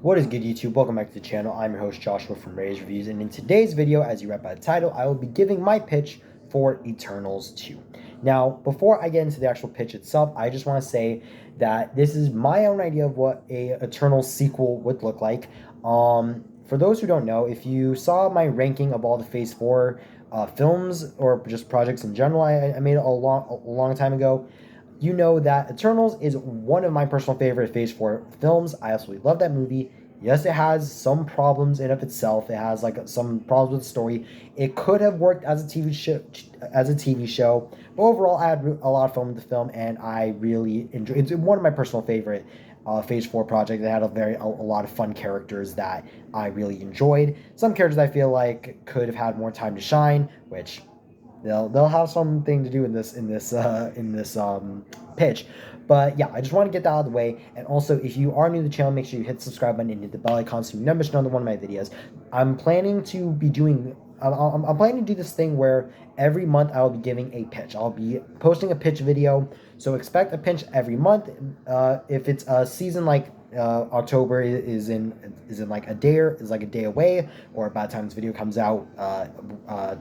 What is good, YouTube? Welcome back to the channel. I'm your host Joshua from Ray's Reviews, and in today's video, as you read by the title, I will be giving my pitch for Eternals 2. Now, before I get into the actual pitch itself, I just want to say that this is my own idea of what a Eternals sequel would look like. For those who don't know, if you saw my ranking of all the Phase 4 films or just projects in general I made a long time ago, you know that Eternals is one of my personal favorite Phase 4 films. I absolutely love that movie. Yes, it has some problems in of itself. It has like some problems with the story. It could have worked as a TV show, but overall, I had a lot of fun with the film, and I really enjoyed. It's one of my personal favorite Phase 4 projects. It had a lot of fun characters that I really enjoyed. Some characters I feel like could have had more time to shine, which they'll have something to do in this pitch. But yeah, I just want to get that out of the way. And also, if you are new to the channel, make sure you hit the subscribe button and hit the bell icon so you never miss another one of my videos. I'm planning to be doing I'm planning to do this thing where every month I'll be giving a pitch. I'll be posting a pitch video, so expect a pitch every month. If it's a season like October is in like a day away, or by the time this video comes out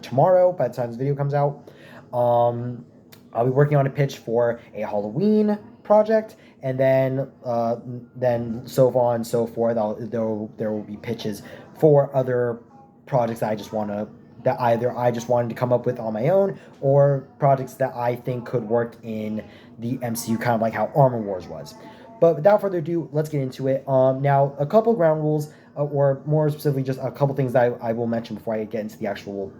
tomorrow, by the time this video comes out, I'll be working on a pitch for a Halloween project, and then so on and so forth. There will be pitches for other projects that either I just wanted to come up with on my own, or projects that I think could work in the MCU, kind of like how Armor Wars was. But without further ado, let's get into it. Now, a couple ground rules, or more specifically, just a couple things that I will mention before I get into the actual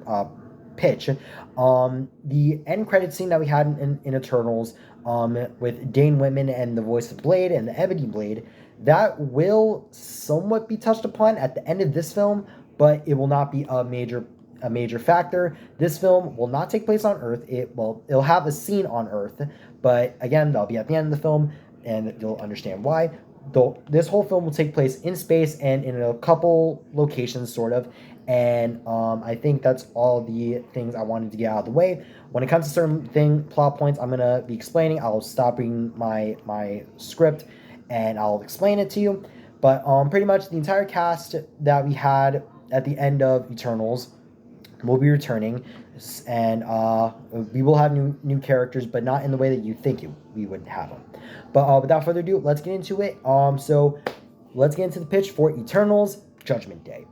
pitch. The end credit scene that we had in Eternals, with Dane Whitman and the voice of Blade and the Ebony Blade, that will somewhat be touched upon at the end of this film, but it will not be a major factor. This film will not take place on Earth. It'll have a scene on Earth, but again, that'll be at the end of the film, and you'll understand why. Though this whole film will take place in space and in a couple locations, sort of. And I think that's all the things I wanted to get out of the way. When it comes to certain plot points, I'm gonna be explaining. I'll stop reading my script, and I'll explain it to you. But pretty much the entire cast that we had at the end of Eternals will be returning, and we will have new characters, but not in the way that you think we would have them. But without further ado, let's get into it. So let's get into the pitch for Eternals Judgment Day.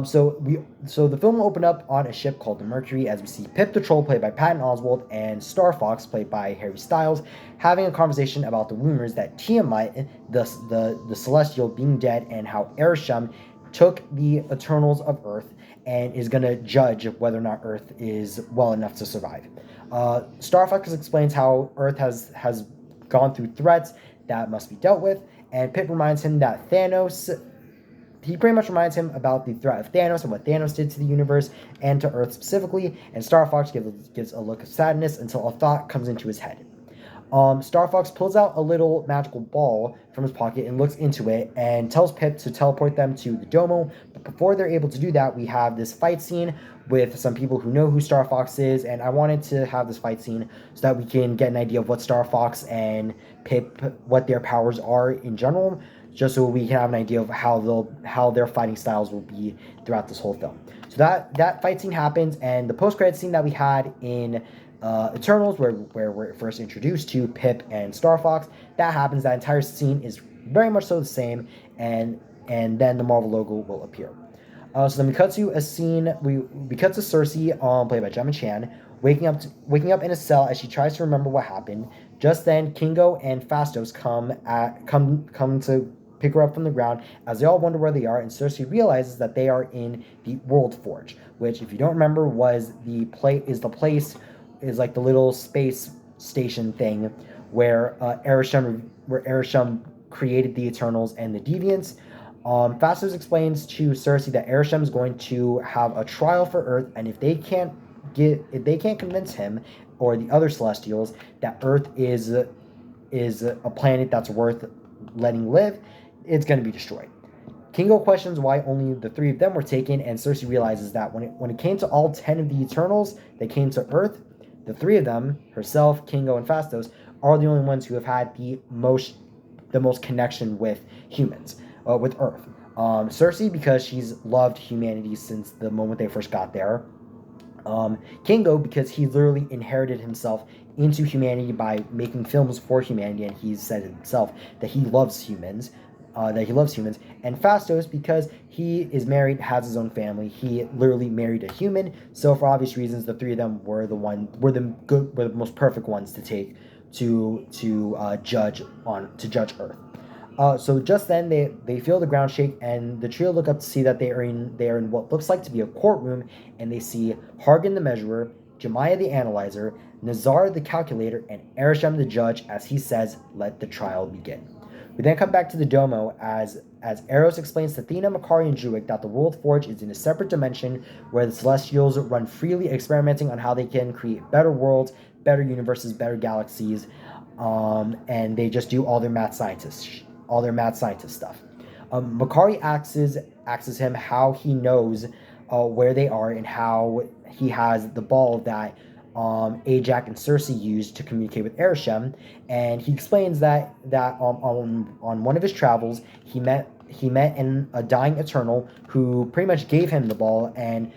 So the film will open up on a ship called the Mercury, as we see Pip the Troll, played by Patton Oswalt, and Star Fox, played by Harry Styles, having a conversation about the rumors that Tiamat, the Celestial, being dead, and how Arishem took the Eternals of Earth and is going to judge whether or not Earth is well enough to survive. Star Fox explains how Earth has gone through threats that must be dealt with, and Pip reminds him that he pretty much reminds him about the threat of Thanos and what Thanos did to the universe and to Earth specifically, and Star Fox gives a look of sadness until a thought comes into his head. Star Fox pulls out a little magical ball from his pocket and looks into it and tells Pip to teleport them to the Domo. But before they're able to do that, we have this fight scene with some people who know who Star Fox is, and I wanted to have this fight scene so that we can get an idea of what Star Fox and Pip, what their powers are in general, just so we can have an idea of how their fighting styles will be throughout this whole film. So that fight scene happens, and the post-credit scene that we had in Eternals, where we're first introduced to Pip and Star Fox, that happens. That entire scene is very much so the same, and then the Marvel logo will appear. So then we cut to a scene. We cut to Cersei, played by Gemma Chan, waking up in a cell as she tries to remember what happened. Just then, Kingo and Phastos come to pick her up from the ground, as they all wonder where they are, and Cersei realizes that they are in the World Forge, which, if you don't remember, is like the little space station thing where Arishem created the Eternals and the Deviants. Phastos explains to Cersei that Arishem is going to have a trial for Earth, and if they can't convince him or the other Celestials that Earth is a planet that's worth letting live, it's going to be destroyed. Kingo questions why only the 3 of them were taken, and Cersei realizes that when it came to all 10 of the Eternals that came to Earth, the 3 of them, herself, Kingo, and Phastos, are the only ones who have had the most connection with humans, with Earth. Cersei, because she's loved humanity since the moment they first got there. Kingo, because he literally inherited himself into humanity by making films for humanity, and he's said himself that he loves humans. And Fastos, because he is married, has his own family. He literally married a human. So for obvious reasons, the three of them were the most perfect ones to take to judge Earth. So just then they feel the ground shake, and the trio look up to see that they are in what looks like to be a courtroom, and they see Hargan the Measurer, Jemiah the Analyzer, Nazar the Calculator, and Ereshkigal the Judge as he says, "Let the trial begin." We then come back to the Domo as Eros explains to Athena, Makkari, and Druig that the World Forge is in a separate dimension where the Celestials run freely, experimenting on how they can create better worlds, better universes, better galaxies, and they just do all their mad scientist stuff. Makkari asks him how he knows where they are and how he has the ball that Ajak and Cersei used to communicate with Ereshkigal, and he explains that on one of his travels he met a dying Eternal who pretty much gave him the ball, and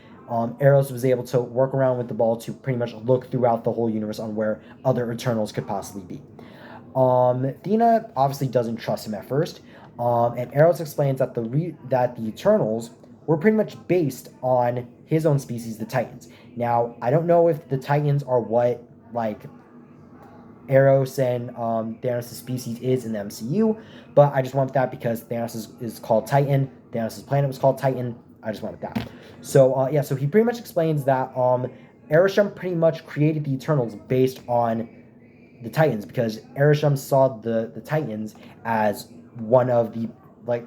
Eros was able to work around with the ball to pretty much look throughout the whole universe on where other Eternals could possibly be. Athena obviously doesn't trust him at first, and Eros explains that the Eternals were pretty much based on his own species, the Titans. Now, I don't know if the Titans are what like Eros and Thanos' species is in the MCU, but I just went with that because Thanos is called Titan. Thanos' planet was called Titan. I just went with that. So so he pretty much explains that Ereshkigal pretty much created the Eternals based on the Titans, because Ereshkigal saw the Titans as one of the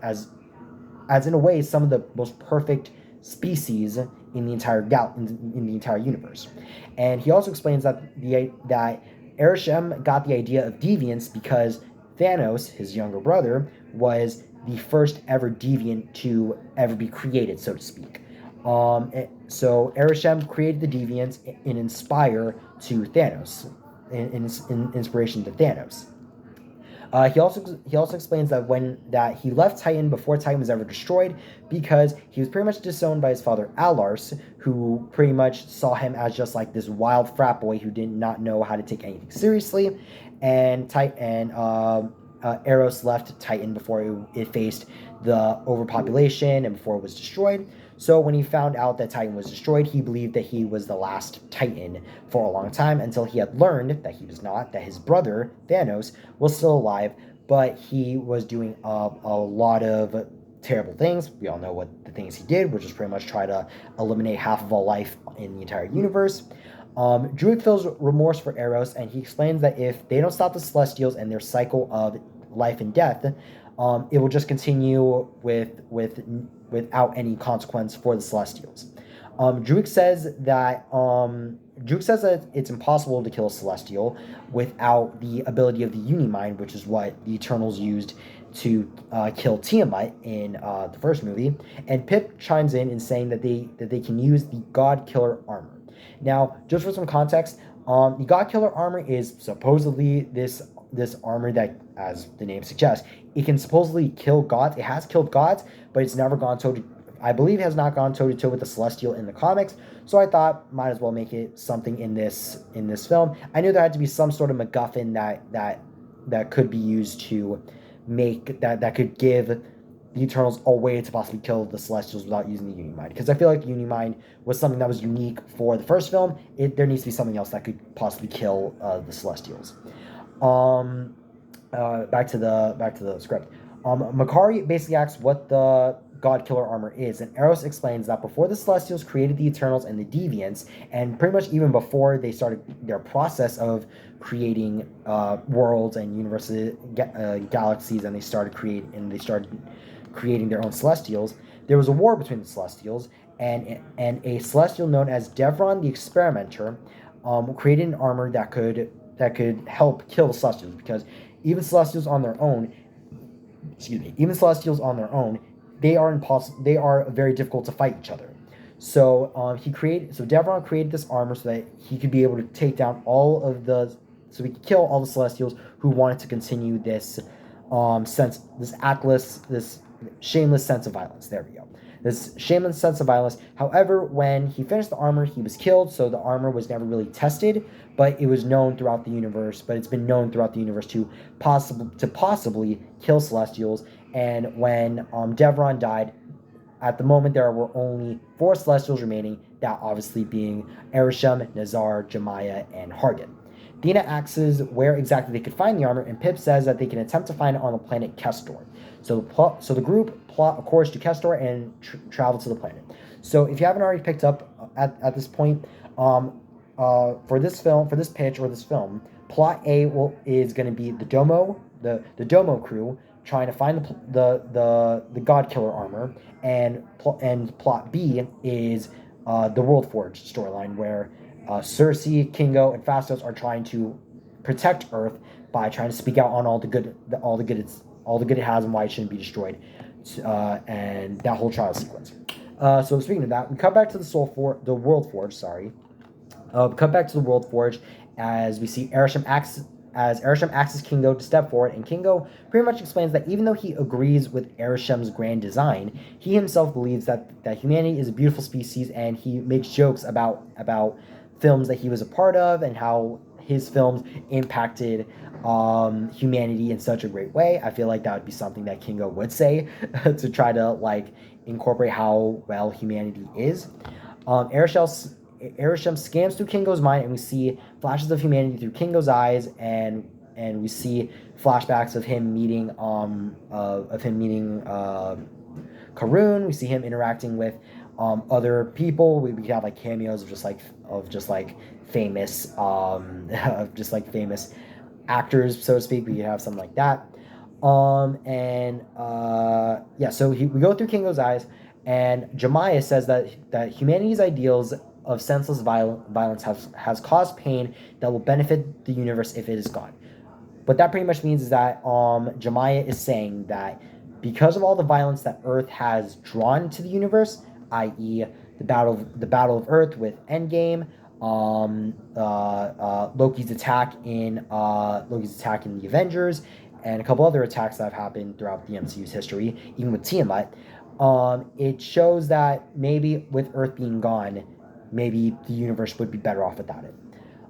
as in a way some of the most perfect species in the entire in the entire universe. And he also explains that Ereshkigal got the idea of deviance because Thanos, his younger brother, was the first ever deviant to ever be created, so to speak. So Ereshkigal created the deviants in inspire to Thanos, in inspiration to Thanos. He also explains that he left Titan before Titan was ever destroyed because he was pretty much disowned by his father Alars, who pretty much saw him as just like this wild frat boy who did not know how to take anything seriously, and Eros left Titan before it faced the overpopulation and before it was destroyed. So when he found out that Titan was destroyed, he believed that he was the last Titan for a long time, until he had learned that he was not, that his brother, Thanos, was still alive, but he was doing a lot of terrible things. We all know what the things he did, which is pretty much try to eliminate half of all life in the entire universe. Druig feels remorse for Eros, and he explains that if they don't stop the Celestials and their cycle of life and death, it will just continue without any consequence for the Celestials. Druig says that it's impossible to kill a Celestial without the ability of the Unimind, which is what the Eternals used to kill Tiamat in the first movie. And Pip chimes in saying that they can use the God Killer armor. Now, just for some context, the God Killer armor is supposedly this armor that, as the name suggests, it can supposedly kill gods. It has killed gods, but it's never gone I believe has not gone toe to toe with the Celestial in the comics. So I thought might as well make it something in this film. I knew there had to be some sort of MacGuffin that could be used to make that could give the Eternals a way to possibly kill the Celestials without using the Unimind. Because I feel like Unimind was something that was unique for the first film. There needs to be something else that could possibly kill the Celestials. Back to the script. Makkari basically asks what the God Killer armor is, and Eros explains that before the Celestials created the Eternals and the Deviants, and pretty much even before they started their process of creating worlds and universes, galaxies, and they started creating their own Celestials, there was a war between the Celestials, and a Celestial known as Devron the Experimenter created an armor that could help kill the Celestials, because even Celestials on their own, they are very difficult to fight each other. So Devron created this armor so that he could be able to take down so he could kill all the Celestials who wanted to continue this this shameless sense of violence. There we go. This shameless sense of violence. However, when he finished the armor, he was killed, so the armor was never really tested, but it was known throughout the universe. But it's been known throughout the universe to possibly kill Celestials. And when Devron died, at the moment there were only 4 Celestials remaining. That obviously being Arishem, Nazar, Jemiah, and Hargan. Dina asks where exactly they could find the armor, and Pip says that they can attempt to find it on the planet Kestor. So the group plot a course to Kestor and travel to the planet. So if you haven't already picked up at this point, for this film, plot A is going to be the Domo crew trying to find the God Killer armor, and plot B is the World Forge storyline, where Cersei, Kingo, and Phastos are trying to protect Earth by trying to speak out on all the good it has and why it shouldn't be destroyed, and that whole trial sequence. So speaking of that, we come back to the World Forge. Cut back to the World Forge as we see Arishem asks Kingo to step forward, and Kingo pretty much explains that even though he agrees with Arishem's grand design, he himself believes that humanity is a beautiful species, and he makes jokes about films that he was a part of and how his films impacted humanity in such a great way. I feel like that would be something that Kingo would say to try to incorporate how well humanity is. Arishem scans through Kingo's mind, and we see flashes of humanity through Kingo's eyes, and we see flashbacks of him meeting Karun. We see him interacting with other people. We have cameos of just famous famous actors, so to speak. We have something like that. So we go through Kingo's eyes, and Jemiah says that humanity's ideals of senseless violence has caused pain that will benefit the universe if it is gone. What that pretty much means is that Jemiah is saying that because of all the violence that Earth has drawn to the universe, i.e., the battle of Earth with Endgame, Loki's attack in the Avengers, and a couple other attacks that have happened throughout the MCU's history, even with Tiamat, it shows that maybe with Earth being gone, maybe the universe would be better off without it.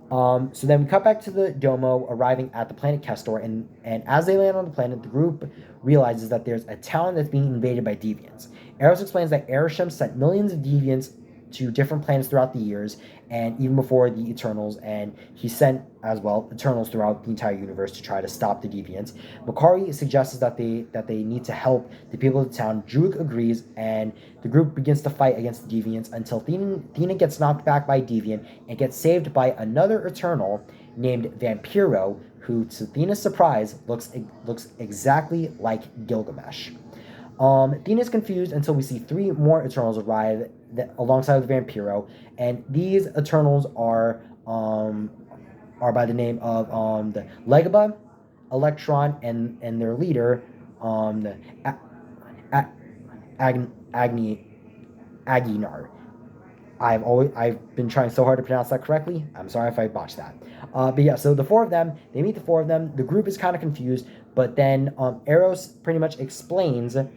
So then we cut back to the Domo arriving at the planet Kestor, and as they land on the planet, the group realizes that there's a town that's being invaded by deviants. Eros explains that Arishem sent millions of deviants to different planets throughout the years, and even before the Eternals, and he sent as well Eternals throughout the entire universe to try to stop the deviants. Makari suggests that they need to help the people of the town. Druig agrees, and the group begins to fight against the deviants until Thena gets knocked back by a deviant and gets saved by another Eternal named Vampiro, who, to Thena's surprise, looks exactly like Gilgamesh. Thena's confused until we see 3 more Eternals arrive alongside the Vampiro, and these Eternals are by the name of the Legba, Electron, and their leader, the Aginar. I've been trying so hard to pronounce that correctly. I'm sorry if I botched that. But yeah, so they meet the 4 of them. The group is kind of confused, but then Eros pretty much explains. Not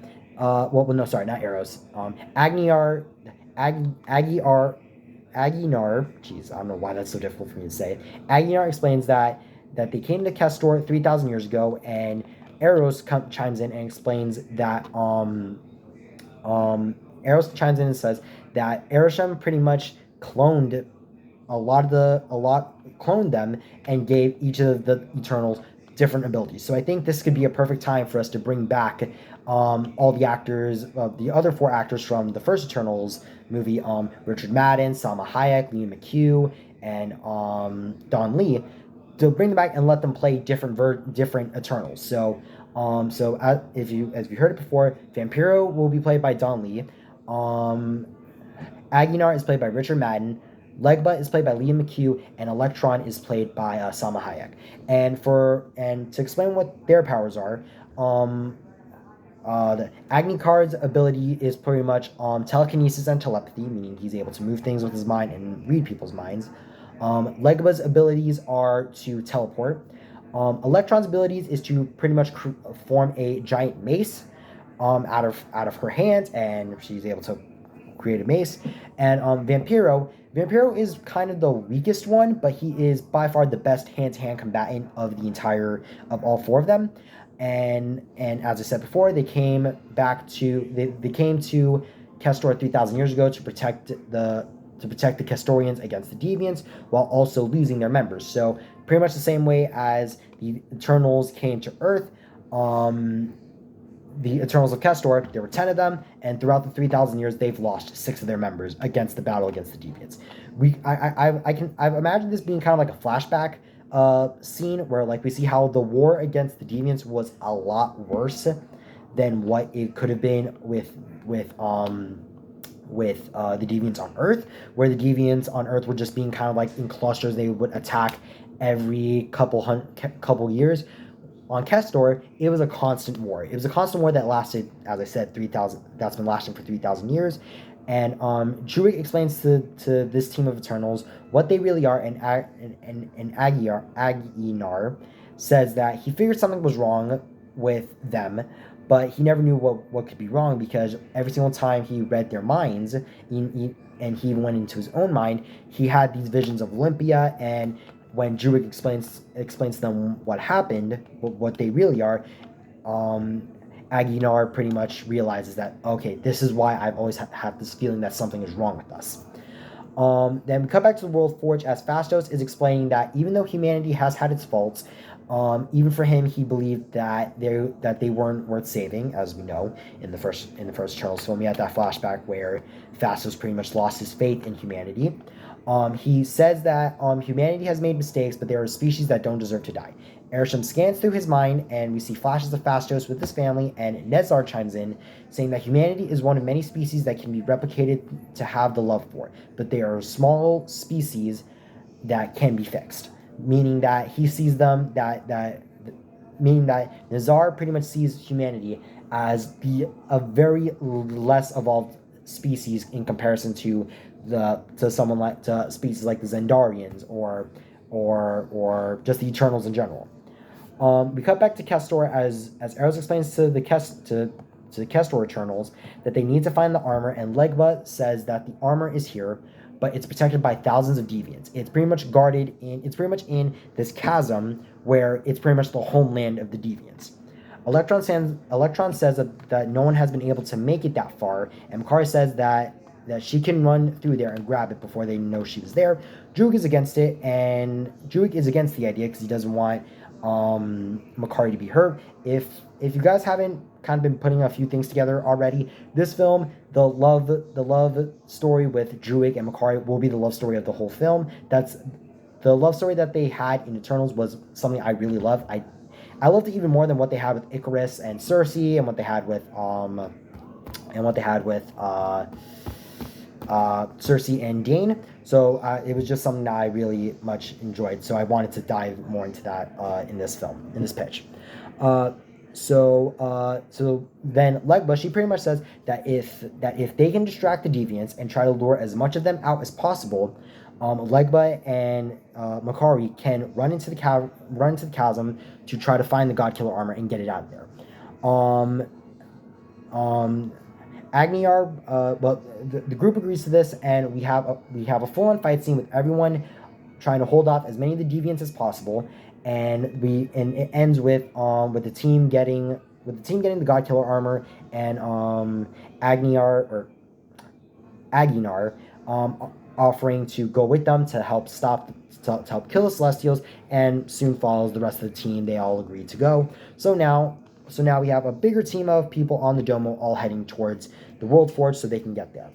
Eros. Aginar. Jeez, I don't know why that's so difficult for me to say. Aginar explains that they came to Kestor 3,000 years ago, and Eros chimes in and explains that Eros chimes in and says that Arishem pretty much cloned them and gave each of the Eternals different abilities. So I think this could be a perfect time for us to bring back all the actors, the other 4 actors from the first Eternals movie, Richard Madden, Salma Hayek, Liam McHugh, and Don Lee, to bring them back and let them play different Eternals. So as you heard it before, Vampiro will be played by Don Lee. Aginar is played by Richard Madden. Legba is played by Liam McHugh, and Electron is played by Salma Hayek. And to explain what their powers are, the Agni Card's ability is pretty much telekinesis and telepathy, meaning he's able to move things with his mind and read people's minds. Legba's abilities are to teleport. Electron's abilities is to pretty much form a giant mace out of her hands, and she's able to create a mace. And Vampiro is kind of the weakest one, but he is by far the best hand-to-hand combatant of all four of them. And as I said before, they came to Castor 3,000 years ago to protect the Castorians against the Deviants, while also losing their members. So pretty much the same way as the Eternals came to Earth. The Eternals of Castor, there were 10 of them, and throughout the 3,000 years, they've lost 6 of their members against the battle against the Deviants. I've imagined this being kind of like a flashback scene where, like, we see how the war against the Deviants was a lot worse than what it could have been with the Deviants on Earth, where the Deviants on Earth were just being kind of like in clusters. They would attack every couple years. On Castor, it was a constant war. It was a constant war that lasted, as I said, 3,000. That's been lasting for 3,000 years. And Druig explains to this team of Eternals what they really are, and Aguinar says that he figured something was wrong with them, but he never knew what could be wrong, because every single time he read their minds, and he went into his own mind, he had these visions of Olympia. And when Druig explains to them what happened, what they really are, Aguinar pretty much realizes that, okay, this is why I've always had this feeling that something is wrong with us. Then we come back to the World Forge, as Phastos is explaining that even though humanity has had its faults, even for him, he believed that they weren't worth saving. As we know, in the first Eternals film, we had that flashback where Phastos pretty much lost his faith in humanity. He says that humanity has made mistakes, but there are species that don't deserve to die. Arishem scans through his mind, and we see flashes of Phastos with his family, and Nezar chimes in, saying that humanity is one of many species that can be replicated to have the love for, but they are small species that can be fixed. Meaning that he sees them, meaning that Nezar pretty much sees humanity as a very less evolved species in comparison to species like the Zendarians or just the Eternals in general. We cut back to Castor as Eros explains to the Castor Eternals that they need to find the armor, and Legba says that the armor is here, but it's protected by thousands of Deviants. It's pretty much in this chasm where it's pretty much the homeland of the Deviants. Electron says that no one has been able to make it that far, and Makkari says that she can run through there and grab it before they know she was there. Druig is against it, and Druig is against the idea because he doesn't want Makkari to be hurt. If you guys haven't kind of been putting a few things together already, this film, the love story with Druig and Makkari will be the love story of the whole film. That's the love story that they had in Eternals was something I really loved. I loved it even more than what they had with Ikaris and Cersei, and what they had with Cersei and Dane. So it was just something that I really much enjoyed. So I wanted to dive more into that in this pitch. So then Legba, she pretty much says that if they can distract the Deviants and try to lure as much of them out as possible, Legba and Makkari can run into the chasm to try to find the Godkiller armor and get it out of there. Agniar, well, the group agrees to this, and we have a full-on fight scene with everyone trying to hold off as many of the Deviants as possible, and it ends with the team getting the Godkiller armor, and Aguinar offering to go with them to help kill the Celestials, and soon follows the rest of the team. They all agree to go. So now we have a bigger team of people on the Domo all heading towards the World Forge so they can get there.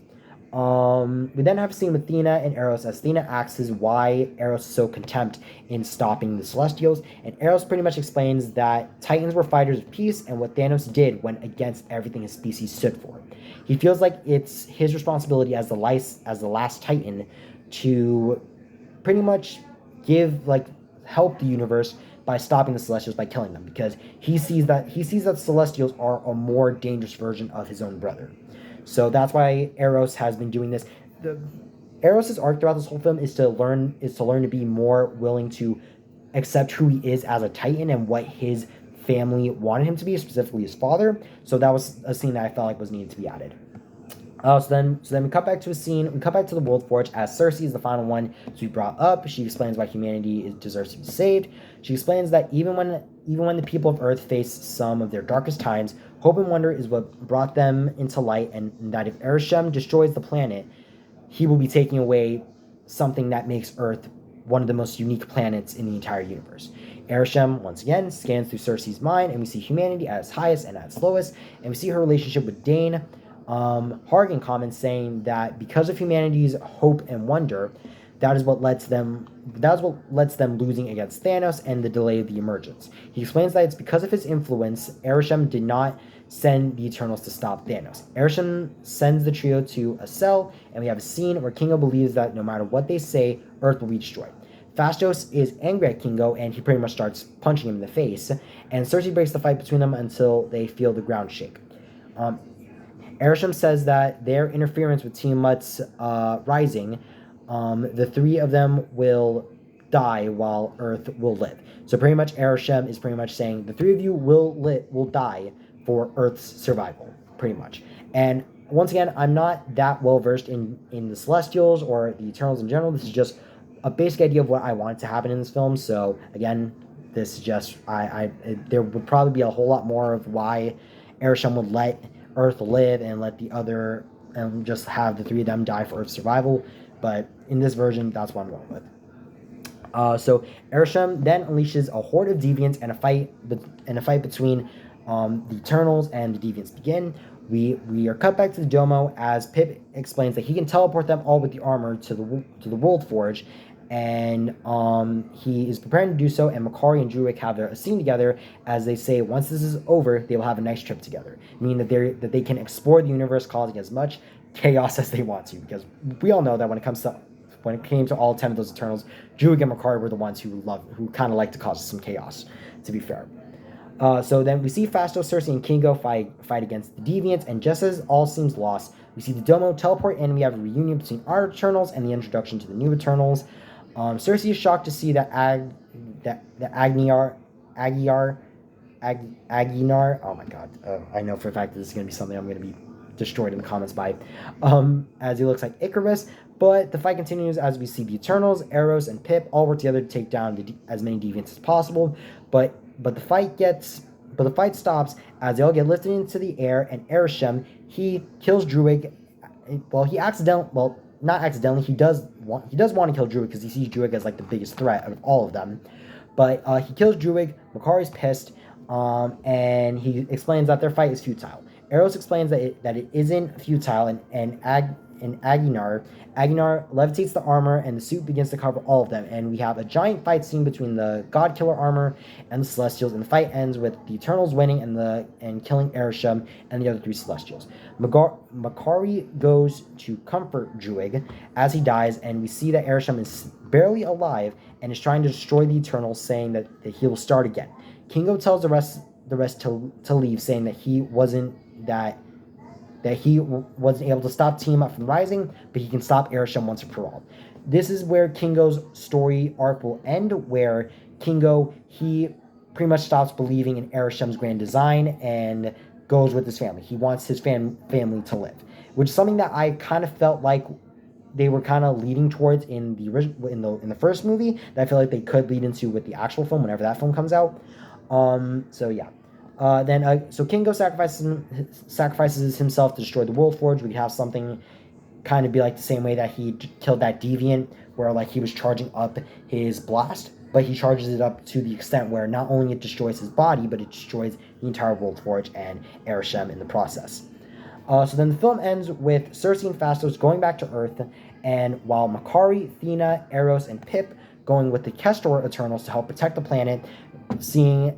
We then have a scene with Thena and Eros, as Thena asks why Eros is so contempt in stopping the Celestials, and Eros pretty much explains that Titans were fighters of peace, and what Thanos did went against everything his species stood for. He feels like it's his responsibility as the last Titan to pretty much help the universe by stopping the Celestials, by killing them, because he sees that Celestials are a more dangerous version of his own brother. So that's why Eros has been doing this. Eros' arc throughout this whole film is to learn to be more willing to accept who he is as a Titan and what his family wanted him to be, specifically his father. So that was a scene that I felt like was needed to be added. So then we cut back to a scene. We cut back to the World Forge as Cersei is the final one to be brought up. She explains why humanity deserves to be saved. She explains that even when the people of Earth face some of their darkest times, hope and wonder is what brought them into light, and that if Ereshkigal destroys the planet, he will be taking away something that makes Earth one of the most unique planets in the entire universe. Ereshkigal, once again, scans through Cersei's mind, and we see humanity at its highest and at its lowest, and we see her relationship with Dane. Hargan comments saying that because of humanity's hope and wonder, that is what lets them losing against Thanos and the delay of the emergence. He explains that it's because of his influence, Ereshkigal did not send the Eternals to stop Thanos. Ereshkigal sends the trio to a cell, and we have a scene where Kingo believes that no matter what they say, Earth will be destroyed. Phastos is angry at Kingo, and he pretty much starts punching him in the face, and Cersei breaks the fight between them until they feel the ground shake. Ereshkigal says that their interference with Tiamat's rising, the three of them will die while Earth will live. So pretty much Ereshkigal is pretty much saying the three of you will die for Earth's survival, pretty much. And once again, I'm not that well versed in the Celestials or the Eternals in general. This is just a basic idea of what I want to happen in this film. So again, this is just there would probably be a whole lot more of why Ereshkigal would let Earth live and let the other and just have the three of them die for Earth's survival. But in this version, that's what I'm going with. So Ereshkigal then unleashes a horde of deviants, and a fight between the Eternals and the deviants begin. We are cut back to the Domo as Pip explains that he can teleport them all with the armor to the World Forge, and he is preparing to do so. And Makkari and Druig have a scene together as they say once this is over, they will have a nice trip together, meaning that they can explore the universe, causing as much chaos as they want to. Because we all know that when it came to all 10 of those Eternals, Druig and Makkari were the ones who kind of like to cause some chaos, to be fair. So then we see Phastos, Cersei, and Kingo fight against the Deviants, and just as all seems lost, we see the Domo teleport in, and we have a reunion between our Eternals and the introduction to the new Eternals. Cersei is shocked to see that Aguinar, oh my god, I know for a fact that this is going to be something I'm going to be destroyed in the comments by, as he looks like Icarus. But the fight continues as we see the Eternals, Eros, and Pip all work together to take down as many Deviants as possible. But the fight stops as they all get lifted into the air, and Ereshkigal, he kills Druig. Well, not accidentally. He does want to kill Druig because he sees Druig as like the biggest threat of all of them. But he kills Druig. Makkari's pissed, and he explains that their fight is futile. Eros explains that it isn't futile, and Aguinar levitates the armor, and the suit begins to cover all of them. And we have a giant fight scene between the God Killer armor and the Celestials, and the fight ends with the Eternals winning and killing Ereshkigal and the other three Celestials. Makkari goes to comfort Druig as he dies, and we see that Ereshkigal is barely alive and is trying to destroy the Eternals, saying that he will start again. Kingo tells the rest to leave, saying that he wasn't able to stop Tiamat from rising, but he can stop Ereshkigal once and for all. This is where Kingo's story arc will end, where Kingo, he pretty much stops believing in Ereshkigal's grand design and goes with his family. He wants his family to live, which is something that I kind of felt like they were kind of leading towards in the first movie, that I feel like they could lead into with the actual film whenever that film comes out. So yeah. So Kingo sacrifices himself to destroy the World Forge. We have something kind of be like the same way that he killed that Deviant, where like he was charging up his blast, but he charges it up to the extent where not only it destroys his body, but it destroys the entire World Forge and Ereshkigal in the process. So then the film ends with Cersei and Phastos going back to Earth, and while Makkari, Thena, Eros, and Pip going with the Kestor Eternals to help protect the planet, seeing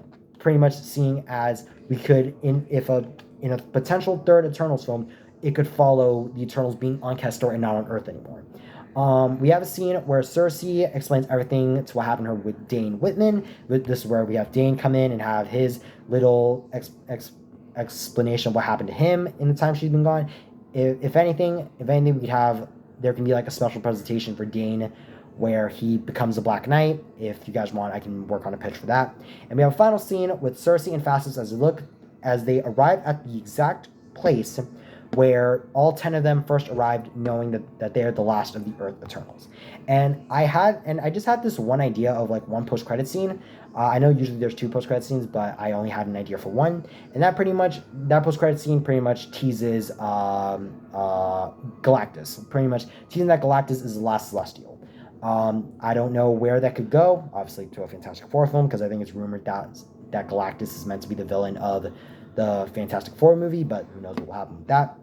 as we could in a potential third Eternals film, it could follow the Eternals being on Kestor and not on Earth anymore. We have a scene where Cersei explains everything to what happened to her with Dane Whitman. This is where we have Dane come in and have his little explanation of what happened to him in the time she's been gone. If anything, we could have, there can be like a special presentation for Dane where he becomes a Black Knight. If you guys want, I can work on a pitch for that. And we have a final scene with Cersei and Phastos as they arrive at the exact place where all 10 of them first arrived, knowing that they are the last of the Earth Eternals. And I just had this one idea of like one post-credit scene. I know usually there's 2 post-credit scenes, but I only had an idea for one. And that post-credit scene pretty much teases Galactus. Pretty much teasing that Galactus is the last Celestial. I don't know where that could go. Obviously to a Fantastic Four film, because I think it's rumored that Galactus is meant to be the villain of the Fantastic Four movie, but who knows what will happen with that.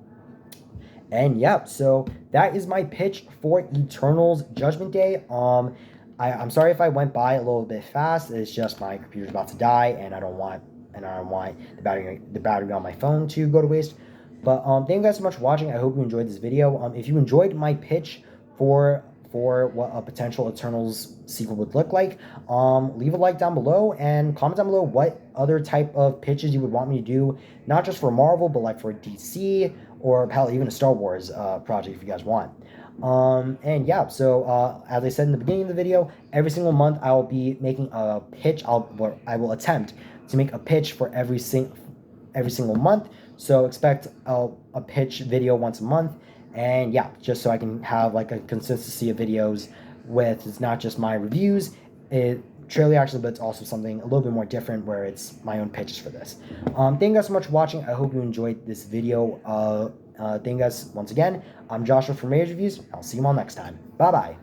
And yeah, so that is my pitch for Eternals Judgment Day. I'm sorry if I went by a little bit fast. It's just my computer's about to die, and I don't want the battery on my phone to go to waste. But thank you guys so much for watching. I hope you enjoyed this video. If you enjoyed my pitch for what a potential Eternals sequel would look like, leave a like down below and comment down below what other type of pitches you would want me to do, not just for Marvel, but like for DC or hell, even a Star Wars project if you guys want. And yeah, so as I said in the beginning of the video, every single month I will be making a pitch. I will attempt to make a pitch for every single month. So expect a pitch video once a month. And yeah, just so I can have like a consistency of videos with, it's not just my reviews, trailer actually, but it's also something a little bit more different where it's my own pitches for this. Thank you guys so much for watching. I hope you enjoyed this video. Thank you guys once again. I'm Joshua from Rage Reviews. I'll see you all next time. Bye bye.